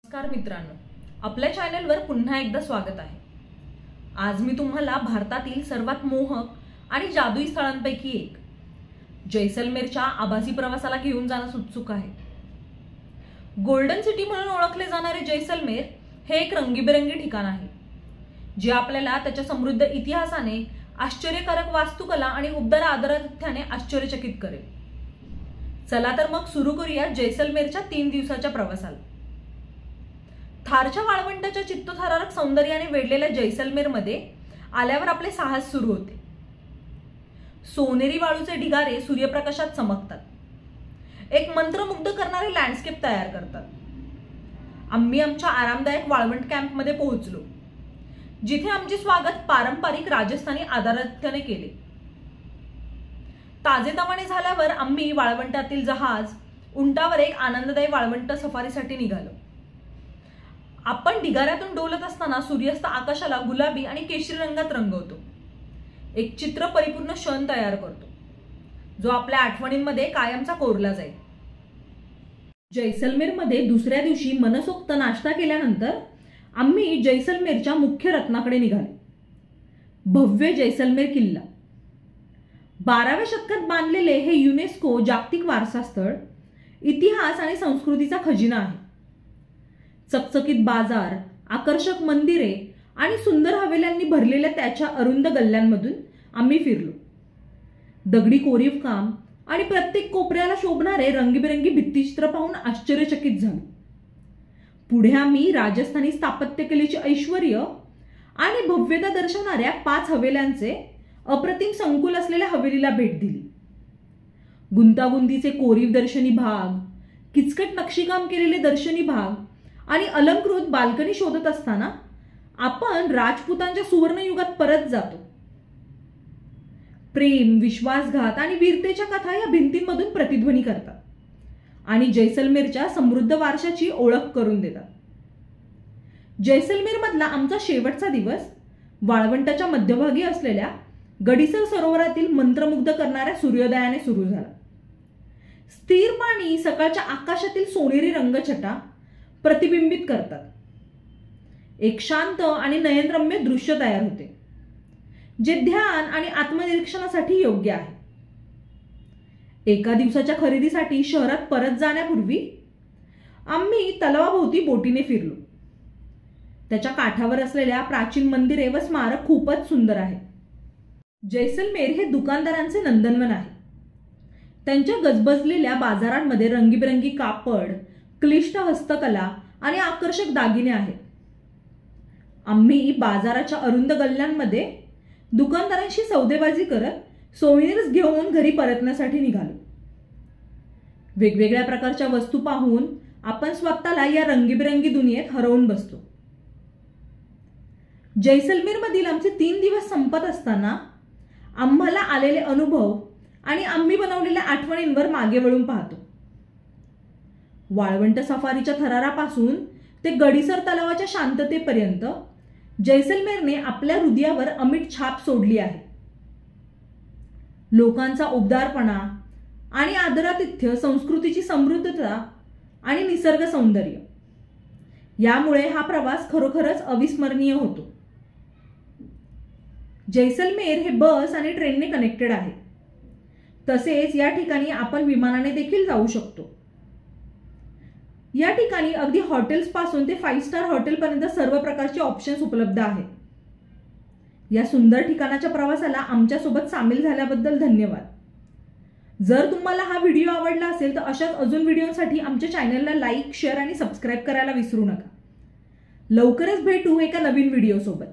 नमस्कार मित्रांनो, आपल्या चॅनलवर पुन्हा एकदा स्वागत आहे। आज मी तुम्हाला भारतातील सर्वात मोहक आणि जादुई स्थळांपैकी एक जैसलमेरच्या आभासी प्रवासाला घेऊन जाण्यास उत्सुक आहे। गोल्डन सिटी म्हणून ओळखले जाणारे जैसलमेर हे एक रंगीबेरंगी ठिकाण आहे, जे आपल्याला त्याच्या समृद्ध इतिहासाने, आश्चर्यकारक वास्तुकला आणि उबदार आदरातिथ्याने आश्चर्यचकित करेल। चला तर मग सुरू करूया जैसलमेरच्या 3 दिवसाच्या प्रवासाला। थारच्या वाळवंटाच्या चित्तथरारक सौंदर्याने वेढलेल्या जैसलमेरमध्ये आल्यावर आपले साहस सुरू होते। सोनेरी वाळूचे ढिगारे सूर्यप्रकाशात चमकतात, एक मंत्रमुग्ध करणारे लँडस्केप तयार करतात। आम्ही आमच्या आरामदायक वाळवंट कॅम्पमध्ये पोहोचलो, जिथे आमचे स्वागत पारंपरिक राजस्थानी आदरातिथ्याने केले। ताजेतवाने झाल्यावर आम्ही वाळवंटातील जहाज उंटावर एक आनंददायी वाळवंट सफारीसाठी निघालो। आपण ढिगाऱ्यातून डोलत असताना सूर्यास्त आकाशाला गुलाबी आणि केशरी रंगात रंगवतो, एक चित्र परिपूर्ण क्षण तयार करतो, जो आपल्या आठवणींमध्ये कायमचा कोरला जाईल। जैसलमेरमध्ये दुसऱ्या दिवशी मनसोक्त नाश्ता केल्यानंतर आम्ही जैसलमेरच्या मुख्य रत्नाकडे निघालो, भव्य जैसलमेर किल्ला। 12व्या शतकात बांधलेले हे युनेस्को जागतिक वारसा स्थळ इतिहास आणि संस्कृतीचा खजिना आहे। चकचकीत बाजार, आकर्षक मंदिरे आणि सुंदर हवेल्यांनी भरलेल्या त्याच्या अरुंद गल्ल्यांमधून आम्ही फिरलो। दगडी कोरीव काम आणि प्रत्येक कोपऱ्याला शोभणारे रंगीबेरंगी भित्तिचित्र पाहून आश्चर्यचकित झालो। पुढे आम्ही राजस्थानी स्थापत्यकलेचे ऐश्वर्य आणि भव्यता दर्शवणाऱ्या 5 हवेल्यांचे अप्रतिम संकुल असलेल्या हवेलीला भेट दिली। गुंतागुंतीचे कोरीव दर्शनी भाग, किचकट नक्षीकाम केलेले दर्शनी भाग आणि अलंकृत बाल्कनी शोधत असताना आपण राजपुतांच्या सुवर्णयुगात परत जातो। प्रेम, विश्वासघात आणि वीरतेच्या कथा या भिंतींमधून प्रतिध्वनी करतात आणि जैसलमेरच्या समृद्ध वारशाची ओळख करून देतात। जैसलमेरमधला आमचा शेवटचा दिवस वाळवंटाच्या मध्यभागी असलेल्या गडीसर सरोवरातील मंत्रमुग्ध करणाऱ्या सूर्योदयाने सुरू झाला। स्थिर पाणी सकाळच्या आकाशातील सोनेरी रंगछटा प्रतिबिंबित करतात। एक शांत आणि नयनरम्य दृश्य तयार होते, जे ध्यान आणि आत्मनिरीक्षणासाठी योग्य आहे। एका दिवसाच्या खरेदीसाठी शहरात परत जाण्यापूर्वी आम्ही तलावाभोवती बोटीने फिरलो। त्याच्या काठावर असलेल्या प्राचीन मंदिरे व स्मारक खूपच सुंदर आहे। जैसलमेर हे दुकानदारांचे नंदनवन आहे। त्यांच्या गजबजलेल्या बाजारांमध्ये रंगीबेरंगी कापड, क्लिष्ट हस्तकला आणि आकर्षक दागिने आहेत। आम्ही बाजाराच्या अरुंद गल्ल्यांमध्ये दुकानदारांशी सौदेबाजी करत सोव्हिनिर्स घेऊन घरी परतण्यासाठी निघालो। वेगवेगळ्या प्रकारच्या वस्तू पाहून आपण स्वतःला या रंगीबेरंगी दुनियेत हरवून बसतो। जैसलमेरमधील आमचे 3 दिवस संपत असताना आम्हाला आलेले अनुभव आणि आम्ही बनवलेल्या आठवणींवर मागे वळून पाहतो। वाळवंट सफारीच्या थरारापासून ते गडीसर तलावाच्या शांततेपर्यंत जैसलमेरने आपल्या हृदयावर अमिट छाप सोडली आहे। लोकांचा उबदारपणा आणि आदरातिथ्य, संस्कृतीची समृद्धता आणि निसर्ग सौंदर्य यामुळे हा प्रवास खरोखरच अविस्मरणीय होतो। जैसलमेर हे बस आणि ट्रेनने कनेक्टेड आहे, तसेच या ठिकाणी आपण विमानाने देखील जाऊ शकतो। या ठिकाणी अगदी हॉटेल्स पासून ते 5 स्टार हॉटेल पर्यंत सर्व प्रकारचे ऑप्शन्स उपलब्ध आहेत। या सुंदर ठिकाणाच्या प्रवासाला आमच्या सोबत सामील झाल्याबद्दल धन्यवाद। जर तुम्हाला हा व्हिडिओ आवडला असेल तर अशाच अजून व्हिडिओसाठी आमच्या चॅनलला लाईक, शेअर आणि सबस्क्राईब करायला विसरू नका। लवकरच भेटू एका नवीन व्हिडिओ सोबत।